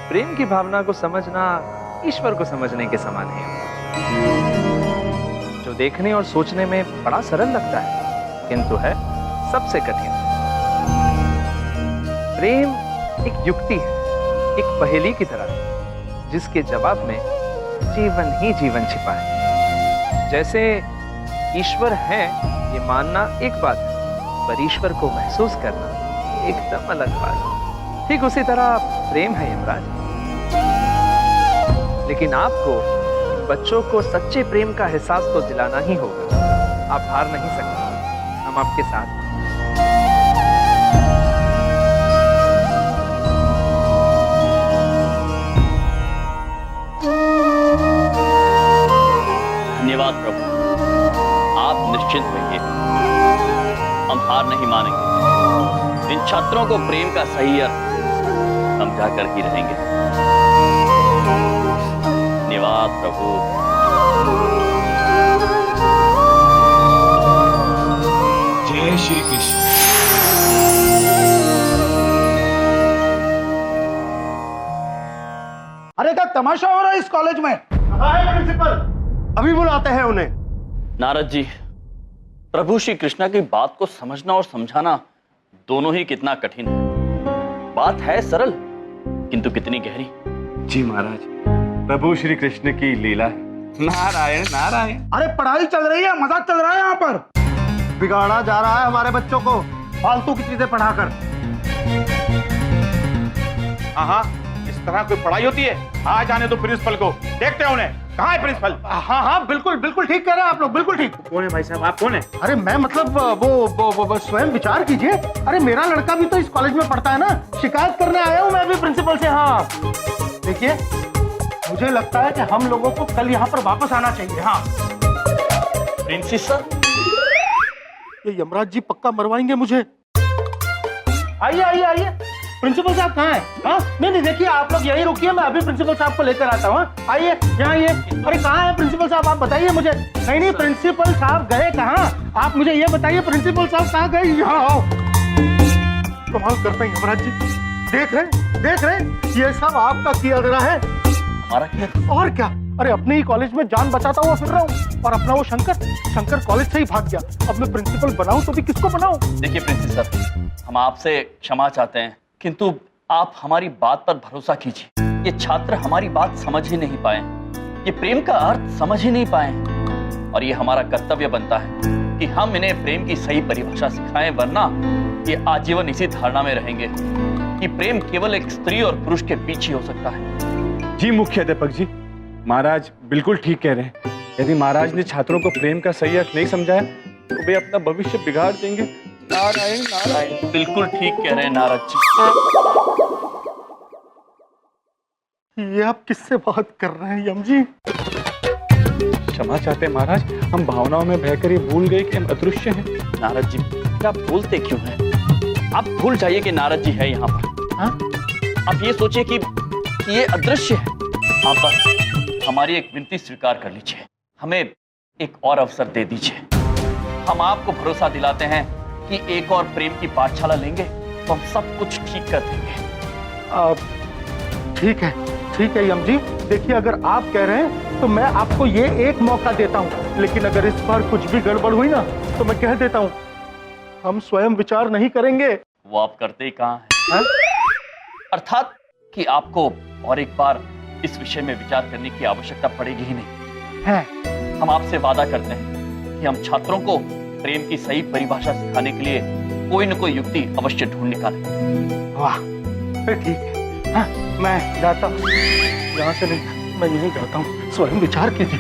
प्रेम की भावना को समझना ईश्वर को समझने के समान है, जो देखने और सोचने में बड़ा सरल लगता है, किंतु है सबसे कठिन। प्रेम एक युक्ति है, एक पहेली की तरह, जिसके जवाब में जीवन ही जीवन छिपा है। जैसे ईश्वर है ये मानना एक बात है, पर ईश्वर को महसूस करना एकदम अलग बात है। ठीक उसी तरह प्रेम है यमराज। लेकिन आपको बच्चों को सच्चे प्रेम का एहसास तो दिलाना ही होगा। आप हार नहीं सकते, हम आपके साथ हैं। धन्यवाद प्रभु, आप निश्चिंत रहिए, हम हार नहीं मानेंगे। इन छात्रों को प्रेम का सही अर्थ समझा कर ही रहेंगे। धन्यवाद प्रभु। जय श्री कृष्ण। अरे क्या तमाशा हो रहा है इस कॉलेज में? प्रिंसिपल, अभी बुलाते हैं उन्हें। नारद जी, प्रभु श्री कृष्णा की बात को समझना और समझाना दोनों ही कितना कठिन है। बात है सरल, किंतु कितनी गहरी। जी महाराज, प्रभु श्री कृष्ण की लीला है। नारायण नारायण। अरे पढ़ाई चल रही है, मजाक चल रहा है यहाँ पर। बिगाड़ा जा रहा है हमारे बच्चों को फालतू की चीजें पढ़ाकर। हाँ, इस तरह कोई पढ़ाई होती है? आ जाने दो प्रिंसिपल को, देखते हैं उन्हें। कहाँ है प्रिंसिपल? हाँ, बिल्कुल ठीक कह रहे हैं आप लोग, बिल्कुल ठीक। कौन है भाई साहब, आप कौन है? अरे मैं मतलब वो स्वयं विचार कीजिए। अरे मेरा लड़का भी तो इस कॉलेज में पढ़ता है ना, शिकायत करने आया हूँ मैं भी प्रिंसिपल से। हाँ देखिए, मुझे लगता है कि हम लोगों को कल यहाँ पर वापस आना चाहिए। हाँ प्रिंसिपल सर, ये यमराज जी पक्का मरवाएंगे मुझे। आइए आइए आइए, प्रिंसिपल साहब कहाँ है? हाँ नहीं देखिए, आप लोग यहीं रुकिए, मैं अभी प्रिंसिपल साहब को लेकर आता हूँ। आइए यहाँ आइए। अरे कहाँ है प्रिंसिपल साहब, आप बताइए मुझे। नहीं प्रिंसिपल साहब गए कहाँ, आप मुझे ये बताइए, प्रिंसिपल साहब कहाँ गए? यहाँ आओ। कमाल करते हैं यमराज जी, देख रहे ये सब आपका किया गया है। हमारा क्या? और क्या, अरे अपने ही कॉलेज में जान बचाता हुआ फिर रहा हूँ, और अपना वो शंकर कॉलेज से ही भाग गया। अब मैं प्रिंसिपल बनाऊं तो भी किसको बनाऊं? देखिए प्रिंसिपल सर, हम आपसे क्षमा चाहते हैं, किंतु आप हमारी बात पर भरोसा कीजिए। ये छात्र हमारी बात समझ ही नहीं पाए, ये प्रेम का अर्थ समझ ही नहीं पाए, और ये हमारा कर्तव्य बनता है कि हम इन्हें प्रेम की सही परिभाषा सिखाएं, वरना ये आजीवन इसी धारणा में रहेंगे कि प्रेम केवल एक स्त्री और पुरुष के बीच ही हो सकता है। जी मुख्याध्यापक जी, महाराज बिल्कुल ठीक कह रहे हैं। यदि महाराज ने छात्रों को प्रेम का सही अर्थ नहीं समझाया तो वे अपना भविष्य बिगाड़ देंगे। नारायण नारायण। बिल्कुल ठीक कह रहे हैं नारद जी। ये आप किससे बात कर रहे हैं यम जी? क्षमा चाहते हैं महाराज, हम भावनाओं में बहकर ये भूल गए कि हम अदृश्य हैं। नारद जी, आप भूलते क्यों हैं? आप भूल जाइए कि नारद जी है यहाँ पर। हाँ? आप ये सोचिए कि ये अदृश्य है। आप बस हमारी एक विनती स्वीकार कर लीजिए, हमें एक और अवसर दे दीजिए। हम आपको भरोसा दिलाते हैं कि एक और प्रेम की पाठशाला लेंगे तो हम सब कुछ ठीक कर देंगे। ठीक है यम जी, देखिए अगर आप कह रहे हैं तो मैं आपको ये एक मौका देता हूँ, लेकिन अगर इस बार कुछ भी गड़बड़ हुई ना तो मैं कह देता हूँ, हम स्वयं विचार नहीं करेंगे। वो आप करते ही कहाँ हैं? अर्थात कि आपको और एक बार इस विषय में विचार करने की आवश्यकता पड़ेगी ही नहीं है। हम आपसे वादा करते हैं कि हम छात्रों को प्रेम की सही परिभाषा सिखाने के लिए कोई न कोई युक्ति अवश्य ढूंढ निकालेंगे। वाह, फिर ठीक है। हाँ, मैं जाता हूँ, यहाँ से नहीं, मैं यहीं जाता हूँ, स्वयं विचार कीजिए।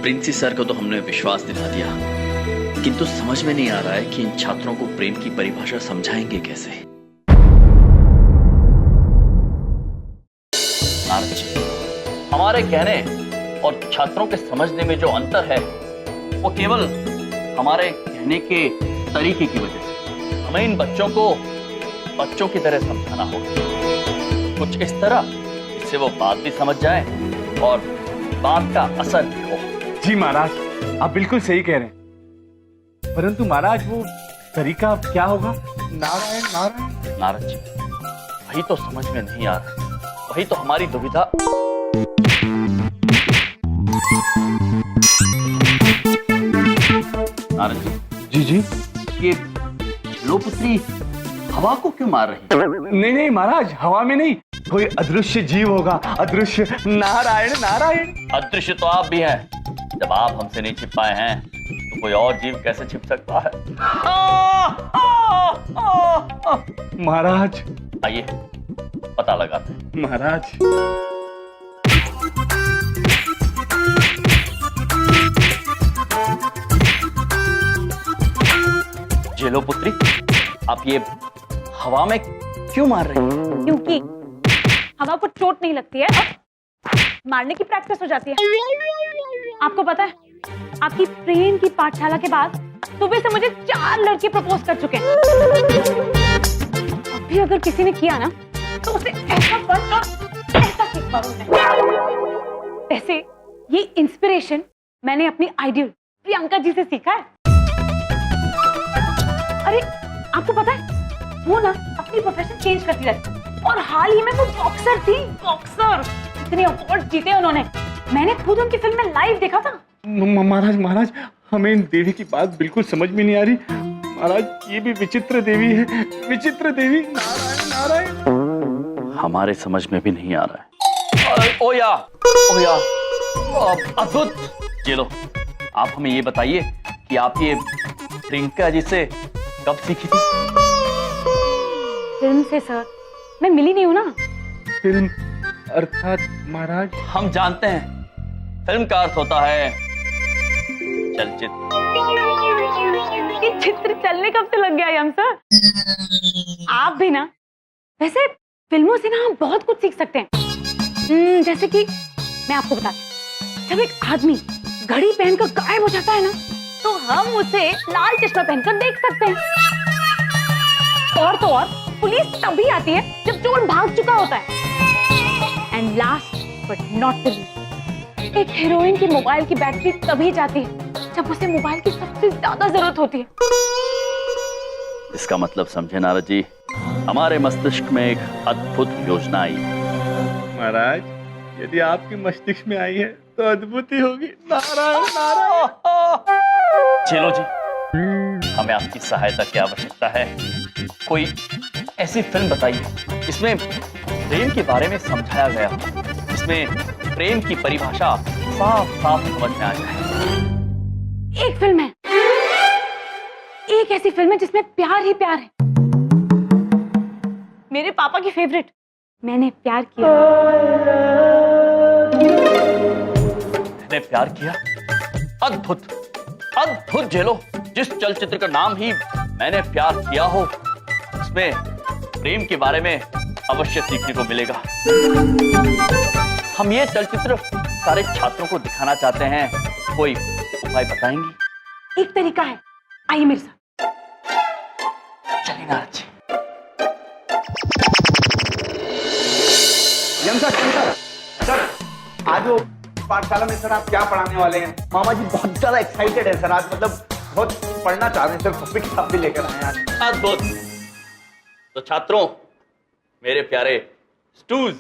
प्रिंसी सर को तो हमने विश्वास दिला दिया, किंतु समझ में नहीं आ रहा है कि इन छात्रों को प्रेम की परिभाषा समझाएंगे कैसे। नारद जी, हमारे कहने और छात्रों के समझने में जो अंतर है वो केवल हमारे कहने के तरीके की वजह से। हमें इन बच्चों को बच्चों की तरह समझाना होगा, कुछ इस तरह जिससे वो बात भी समझ जाए और बात का असर भी हो। जी महाराज, आप बिल्कुल सही कह रहे हैं, परंतु महाराज वो तरीका क्या होगा? नारायण नारायण। नारद जी, वही तो समझ में नहीं आ रहा, वही तो हमारी दुविधा। नारद जी, जी ये लोपुत्री हवा को क्यों मार रही है? नहीं महाराज, हवा में नहीं, कोई अदृश्य जीव होगा, अदृश्य। नारायण नारायण। अदृश्य तो आप भी हैं, जब आप हमसे नहीं छिप पाए हैं तो कोई और जीव कैसे छिप सकता है? महाराज, आइए पता लगाते हैं। महाराज, जेलो पुत्री, आप ये हवा में क्यों मार रही हैं? क्योंकि हवा को चोट नहीं लगती है और मारने की प्रैक्टिस हो जाती है। आपको पता है, आपकी प्रेम की पाठशाला के बाद सुबह से मुझे 4 लड़के प्रपोज कर चुके हैं। अब भी अगर किसी ने किया ना तो उसे ऐसा फर्स्ट और ऐसा किक मारूंगा। वैसे ये इंस्पिरेशन मैंने अपनी आइडियल प्रियंका जी से सीखा है। अरे आपको पता है, वो ना अपनी प्रोफेशन चेंज करती रहती, और हाल ही में वो बॉक्सर थी। बॉक्सर, इतने अवार्ड जीते उन्होंने, मैंने खुद उनकी फिल्म में लाइव देखा था। महाराज, हमें इन देवी की बात बिल्कुल समझ में नहीं आ रही। महाराज, ये भी विचित्र देवी है, विचित्र देवी। नारायण नारायण। हमारे समझ में भी नहीं आ रहा है। ओया, अद्भुत। चलो, आप हमें ये बताइए कि आप ये प्रियंका जी से कब सीखी थी? फिल्म से सर, मैं मिली नहीं हूँ ना। फिल्म अर्थात महाराज? हम जानते हैं, फिल्म का अर्थ होता है चलचित्र। ये चित्र चलने कब से लग गया यम सर? आप भी ना, वैसे फिल्मों से ना हम बहुत कुछ सीख सकते हैं। जैसे कि मैं आपको बताती हूँ, जब एक आदमी घड़ी पहनकर गायब हो जाता है ना, तो हम उसे लाल चश्मा पहनकर देख सकते हैं। और तो और पुलिस तभी आती है जब चोर भाग चुका होता है। And last but not the least, एक हीरोइन की मोबाइल की बैटरी तभी जाती है जब उसे मोबाइल की सबसे ज्यादा जरूरत होती है। इसका मतलब समझे नारद जी, हमारे मस्तिष्क में एक अद्भुत योजना आई। महाराज, यदि आपकी मस्तिष्क में आई है तो अद्भुत ही होगी। नारायण नारायण। चलो जी, हमें आपकी सहायता की आवश्यकता है। कोई ऐसी फिल्म बताइए जिसमें प्रेम के बारे में समझाया गया हो, जिसमें प्रेम की परिभाषा साफ साफ समझ में आ जाए। एक फिल्म है, एक ऐसी फिल्म है जिसमें प्यार ही प्यार है। मेरे पापा की फेवरेट, मैंने प्यार किया। मैंने प्यार किया? अद्भुत अद्भुत झेलो। जिस चलचित्र का नाम ही मैंने प्यार किया हो, उसमें प्रेम के बारे में अवश्य सीखने को मिलेगा। हम ये चलचित्र सारे छात्रों को दिखाना चाहते हैं। कोई उपाय बताएंगी? एक तरीका है, आइए मेरे साथ। चलिए नारद जी। सर, आज वो पाठशाला में सर आप क्या पढ़ाने वाले हैं? मामा जी बहुत ज्यादा एक्साइटेड है सर आज, मतलब बहुत पढ़ना चाह रहे हैं सर। कॉपी किताब भी लेकर आए आज। अद्भुत। तो छात्रों, मेरे प्यारे स्टूज,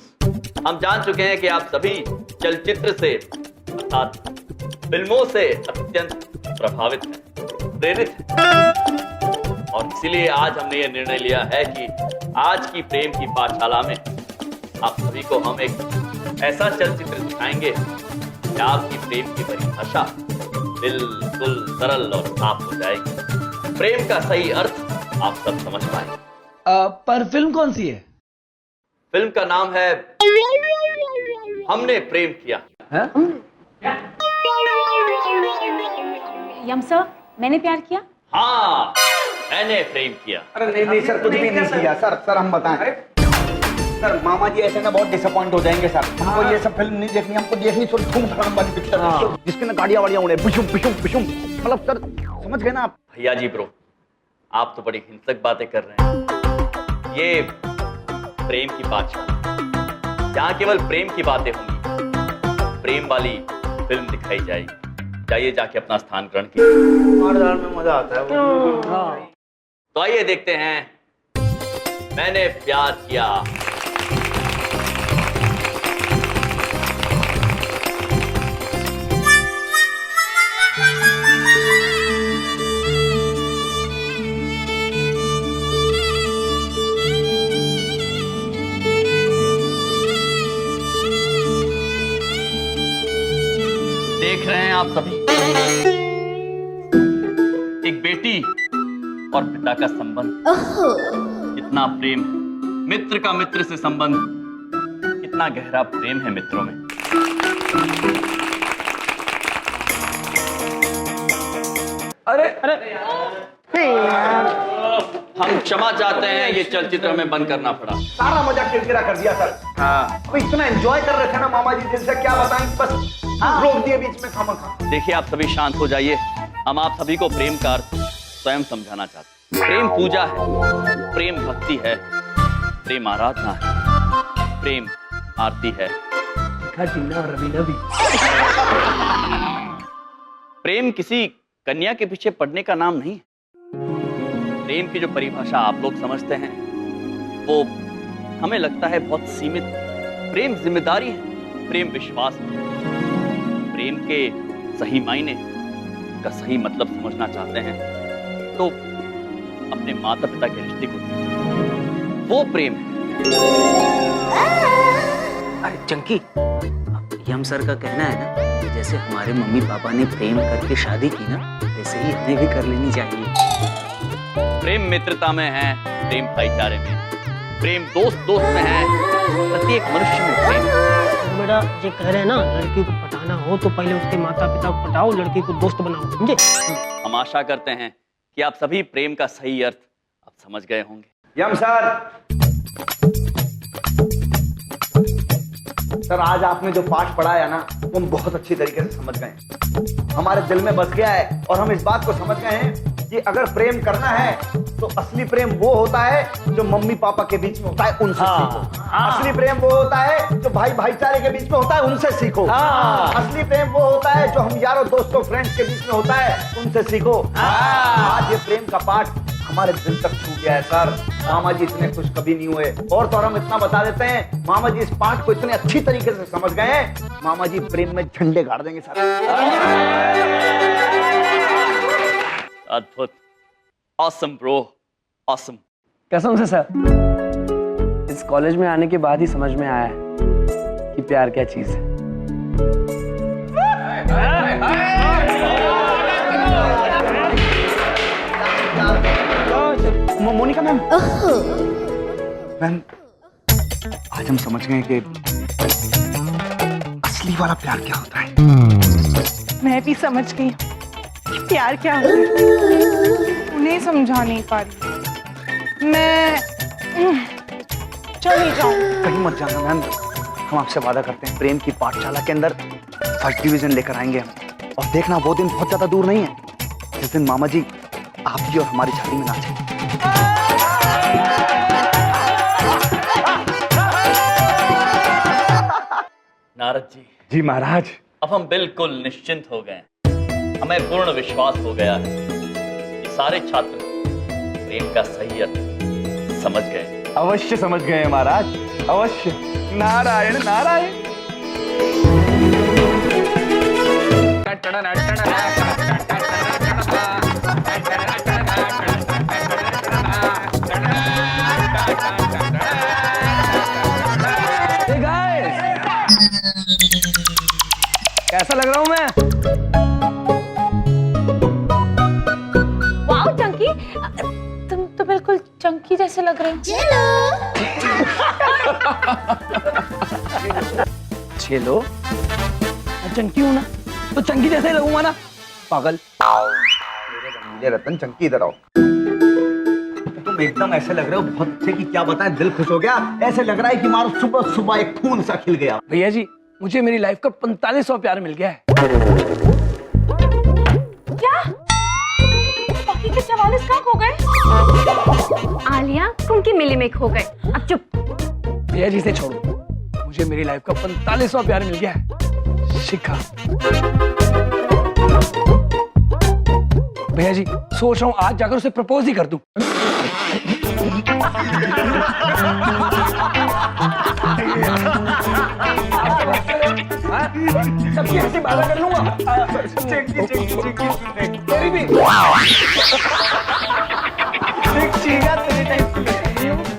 हम जान चुके हैं कि आप सभी चलचित्र से अर्थात फिल्मों से अत्यंत प्रभावित हैं, प्रेरित हैं। और इसीलिए आज हमने ये निर्णय लिया है कि आज की प्रेम की पाठशाला में आप सभी को हम एक ऐसा चलचित्र दिखाएंगे कि आपकी प्रेम की परिभाषा बिल्कुल सरल और साफ हो जाएगी। प्रेम का सही अर्थ आप सब समझ पाएंगे। पर फिल्म कौन सी है? फिल्म का नाम है हमने प्रेम किया। यम सर, मैंने प्यार किया। हाँ, मैंने प्रेम किया। अरे नहीं सर, कुछ भी नहीं किया सर। हम बताएं सर, मामा जी ऐसे ना बहुत डिसअपॉइंट हो जाएंगे सर। हमको ये सब फिल्म नहीं देखनी, हमको देखनी थोड़ी धूम धड़ाम वाली पिक्चर जिसके ना गाड़ियां वाड़ियां उड़े, बिशुम बिशुम बिशुम। मतलब सर समझ गए ना आप? भैया जी ब्रो, आप तो बड़ी हिंसक बातें कर रहे हैं। ये प्रेम की पाठशाला, यहाँ केवल प्रेम की बातें होंगी, प्रेम वाली फिल्म दिखाई जाएगी। जाइए जाके अपना स्थान ग्रहण कीजिए। में मजा आता है। तो आइए देखते हैं मैंने प्यार किया। देख रहे हैं आप सभी, एक बेटी और पिता का संबंध, कितना प्रेम है। मित्र का मित्र से संबंध, कितना गहरा प्रेम है मित्रों में। अरे हम क्षमा चाहते हैं, ये चलचित्र हमें बंद करना पड़ा। सारा मजा किरकिरा कर दिया सर। हाँ, अब इतना एंजॉय कर रहे थे ना मामा जी, दिल से क्या बताएं, बस रोक दिए बीच में खामखा। देखिए, आप सभी शांत हो जाइए। हम आप सभी को प्रेम का अर्थ स्वयं समझाना चाहते हैं। प्रेम पूजा है, प्रेम भक्ति है, प्रेम आराधना है, प्रेम आरती है। प्रेम किसी कन्या के पीछे पड़ने का नाम नहीं है। प्रेम की जो परिभाषा आप लोग समझते हैं, वो हमें लगता है बहुत सीमित। प्रेम जिम्मेदारी है, प्रेम विश्वास है। प्रेम के सही मायने का सही मतलब समझना चाहते हैं तो अपने माता पिता के रिश्ते को, वो प्रेम है। अरे चंकी, यम सर का कहना है ना कि जैसे हमारे मम्मी पापा ने प्रेम करके शादी की ना, वैसे ही हमें भी कर लेनी चाहिए। प्रेम मित्रता में है, प्रेम भाईचारे में, प्रेम दोस्त दोस्त में है, प्रत्येक मनुष्य में प्रेम। बेटा ये कह रहे हैं ना, लड़की को पटाना हो तो पहले उसके माता पिता को पटाओ, लड़की को दोस्त बनाओ, समझे? हम आशा करते हैं कि आप सभी प्रेम का सही अर्थ अब समझ गए होंगे। यम सर, आज आपने जो पाठ पढ़ाया ना, को हम बहुत अच्छी तरीके से समझ गए हैं। हमारे दिल में बस गया है और हम इस बात को समझ गए हैं कि अगर प्रेम करना है तो असली प्रेम वो होता है जो मम्मी पापा के बीच में होता है, उनसे सीखो। असली प्रेम वो होता है जो भाई भाईचारे के बीच में होता है, उनसे सीखो। असली प्रेम वो होता है जो हम यारों दोस्तों फ्रेंड्स के बीच में होता है, उनसे सीखो। आज ये प्रेम का पाठ हमारे दिल तक छू गया है सर। मामा जी इतने खुश कभी नहीं हुए। और तो हम इतना बता देते हैं, मामा जी इस पाठ को इतने अच्छी तरीके से समझ गए हैं, मामा जी प्रेम में झंडे गाड़ देंगे सर। अद्भुत, ऑसम ब्रो, ऑसम। कसम से सर, इस कॉलेज में आने के बाद ही समझ में आया है कि प्यार क्या चीज है। मोनिका मैम, मैम आज हम समझ गए कि असली वाला प्यार क्या होता है। मैं भी समझ गई कि प्यार क्या होता है, उन्हें समझा नहीं पा रही। मैं चली जाऊं। कहीं मत जाना मैम, हम आपसे वादा करते हैं प्रेम की पाठशाला के अंदर फर्स्ट डिवीजन लेकर आएंगे हम। और देखना वो दिन बहुत ज्यादा दूर नहीं है जिस दिन मामा जी आपकी और हमारी शादी में नाचे। नारद जी। जी महाराज। अब हम बिल्कुल निश्चिंत हो गए। हमें पूर्ण विश्वास हो गया है कि सारे छात्र प्रेम का सही अर्थ समझ गए। अवश्य समझ गए महाराज, अवश्य। नारायण नारायण। कैसा लग रहा हूं मैं? वाओ चंकी, तुम तो बिल्कुल चंकी जैसे लग रहे हो। चलो, मैं चंकी हूं ना, तो चंकी जैसे ही लगूंगा ना, पागल। ये रतन चंकी इधर आओ। तुम एकदम ऐसे लग रहे हो बहुत अच्छे कि क्या बताएं, दिल खुश हो गया। ऐसे लग रहा है कि मारो सुबह सुबह एक खून सा खिल गया। भैया जी, मुझे मेरी लाइफ का 4500 प्यार मिल गया है। क्या? बाकी के 44 कहाँ खो गए? आलिया उनकी मिली में खो गए। अब चुप। भैया जी से छोड़ो, मुझे मेरी लाइफ का 4500 प्यार मिल गया है। शिखा। भैया जी, सोच रहा हूँ आज जाकर उसे प्रपोज ही कर दूं। सबकी हंसी बाधा कर लूंगा। तेरी भी।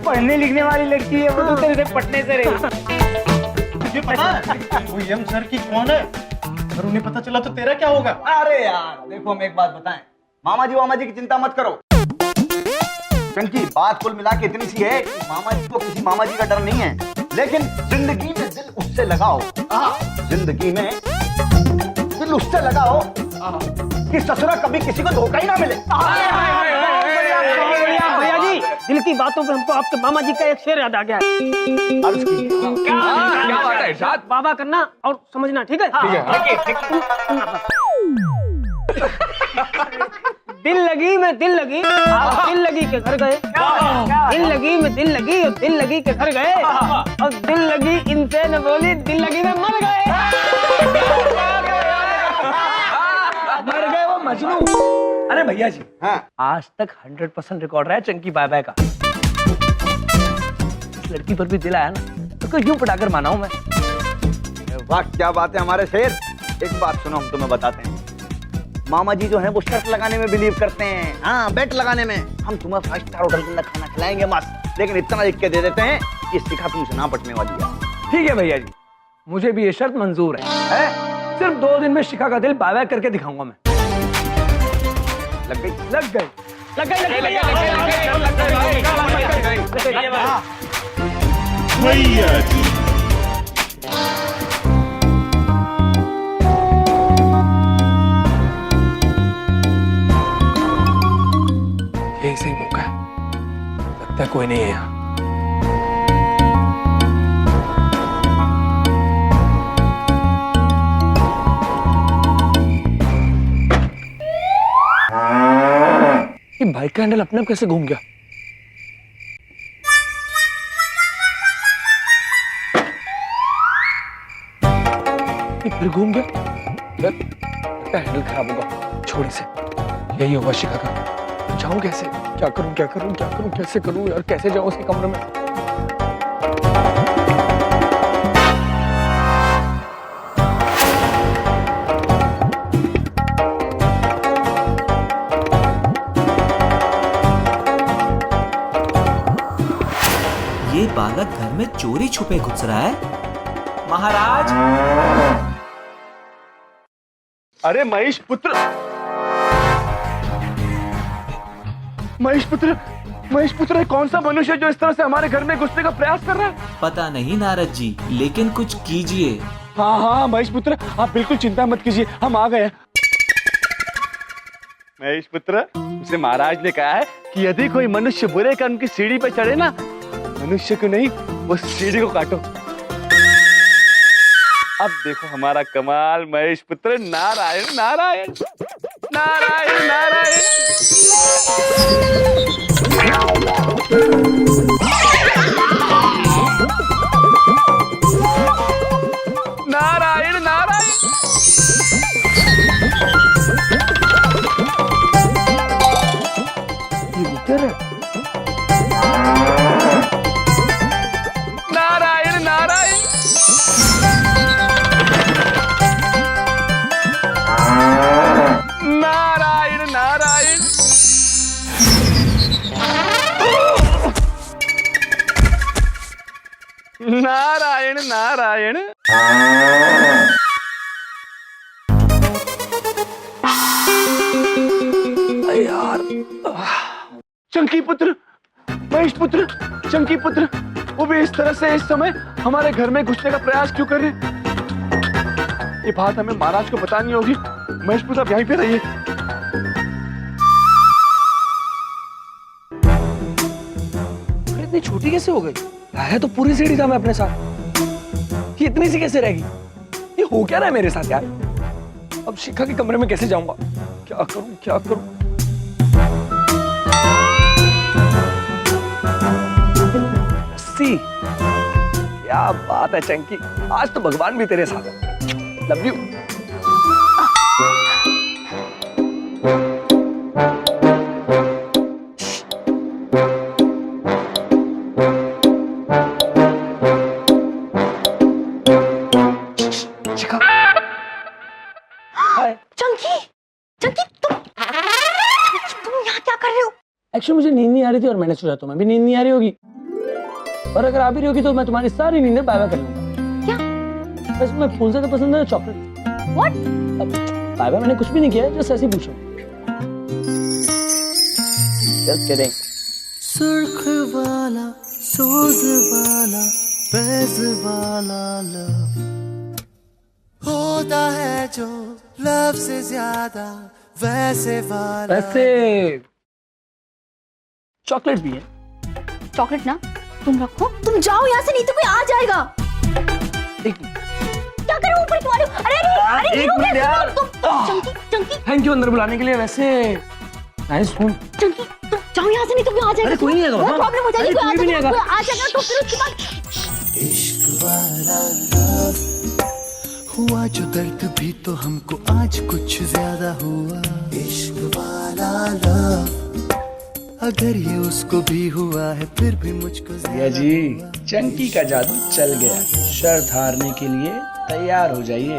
पढ़ने लिखने वाली लड़की है, वो तो तेरे से पटने से रही। तुझे पता है वो यम सर की कौन है? अगर उन्हें पता चला तो तेरा क्या होगा? अरे यार देखो, हम एक बात बताएं, मामा जी की चिंता मत करो। चंकी, बात कुल मिला के इतनी सी है कि मामा जी को किसी मामा जी का डर नहीं है, लेकिन जिंदगी में दिल उससे लगाओ। जिंदगी में दिल उससे लगाओ कि ससुरा कभी किसी को धोखा ही ना मिले। भैया जी, दिल की बातों पे हमको आपके मामा जी का एक शेर याद आ गया है। क्या बात है इरशाद? बाबा करना और समझना, ठीक है? दिल लगी में दिल लगी, दिल लगी के घर गए। दिल लगी में दिल लगी और दिल लगी के घर गए, और दिल लगी इनसे न बोली, दिल लगी में मर गए। मर गए वो मजनू। अरे भैया जी, आज तक 100% रिकॉर्ड रहा है चंकी बाय बाय का। इस लड़की पर भी दिल आया ना, तो यूं पटाकर माना हूं मैं। वाह क्या बात है हमारे शेर। एक बात सुनो, हम तुम्हें बताते हैं। मामा जी जो है वो शर्त लगाने में बिलीव करते हैं। हाँ, बेट लगाने में। हम तुम्हें 5 स्टार होटल के अंदर खाना खिलाएंगे मस्त, लेकिन इतना लिख के दे देते हैं कि शिखा तुमसे ना पटने वाली है। ठीक है भैया जी, मुझे भी ये शर्त मंजूर है? सिर्फ 2 दिन में शिखा का दिल बाय बाय करके दिखाऊंगा मैं। लग गई? लग गई, लग गई, लग गई, भैया जी। यही सही मौका है, लगता है कोई नहीं है यहाँ। बाइक का हैंडल अपने आप कैसे घूम गया? ये फिर घूम गया। लगता है हैंडल खराब होगा। छोड़ इसे, यही होगा शिखा का। जाऊं कैसे? क्या करूं क्या करूं क्या करूं कैसे करूं यार? कैसे जाऊं उसके कमरे में? ये बालक घर में चोरी छुपे घुस रहा है। महाराज! अरे महेश पुत्र, महेश पुत्र कौन सा मनुष्य जो इस तरह से हमारे घर में घुसने का प्रयास कर रहा है? पता नहीं नारद जी, लेकिन कुछ कीजिए। हाँ हाँ महेश पुत्र, आप बिल्कुल चिंता मत कीजिए, हम आ गए। महेश पुत्र, उसे महाराज ने कहा है कि यदि कोई मनुष्य बुरे कर्म की सीढ़ी पर चढ़े ना, मनुष्य को नहीं, वो सीढ़ी को काटो। अब देखो हमारा कमाल महेश पुत्र। नारायण नारायण नारायण नारायण। नारायण नारायण। ये गुप्तर है। नारायण नारायण। नारायण नारायण। नारायण नारायण। यार, चंकी पुत्र, महेश पुत्र, चंकी पुत्र, वो भी इस तरह से इस समय हमारे घर में घुसने का प्रयास क्यों कर रहे? ये बात हमें महाराज को बतानी होगी। महेश पुत्र आप यहीं पे रहिए। इतनी छोटी कैसे हो गई? लाया तो पूरी सीढ़ी था मैं अपने साथ, ये इतनी सी कैसे रहेगी? ये हो क्या रहा है मेरे साथ यार? अब शिखा के कमरे में कैसे जाऊंगा? क्या करूं क्या करूं? सी, क्या बात है चंकी, आज तो भगवान भी तेरे साथ है। Love you. एक्चुअली मुझे नींद नहीं आ रही थी और मैंने सोचा तुम्हें भी नींद नहीं आ रही होगी, और अगर आ भी रही होगी तो मैं तुम्हारी सारी नींद बाय बाय कर लूंगा। क्या? बस मैं फूल से पसंद है चॉकलेट। व्हाट? बाय बाय मैंने कुछ भी नहीं किया, जस्ट ऐसे ही पूछा। Just kidding. सुर्ख वाला, सोज वाला, फैज वाला लव होता है जो लव से ज्यादा वैसे वाला। वैसे चॉकलेट भी है। चॉकलेट ना तुम रखो, तुम जाओ यहाँ से, नहीं तो कोई आ जाएगा। क्या करूं ऊपर तुम्हारे? अरे अरे अरे एक मिनट यार। चंकी चंकी थैंक यू अंदर बुलाने के लिए। वैसे नाइस फोन। चंकी तुम जाओ यहाँ से, नहीं तो कोई आ जाएगा। अरे कोई नहीं आएगा, बहुत प्रॉब्लम हो जाएगी। अरे कोई भी नहीं आएगा। कोई आ जाएगा तो फिर उसके बाद इश्क वाला लव हुआ जो दर्द भी तो हमको आज कुछ ज्यादा हुआ। इश्क वाला लव अगर ये उसको भी हुआ है फिर भी मुझको भैया जी, चंकी का जादू चल गया। शर्त हारने के लिए तैयार हो जाइए।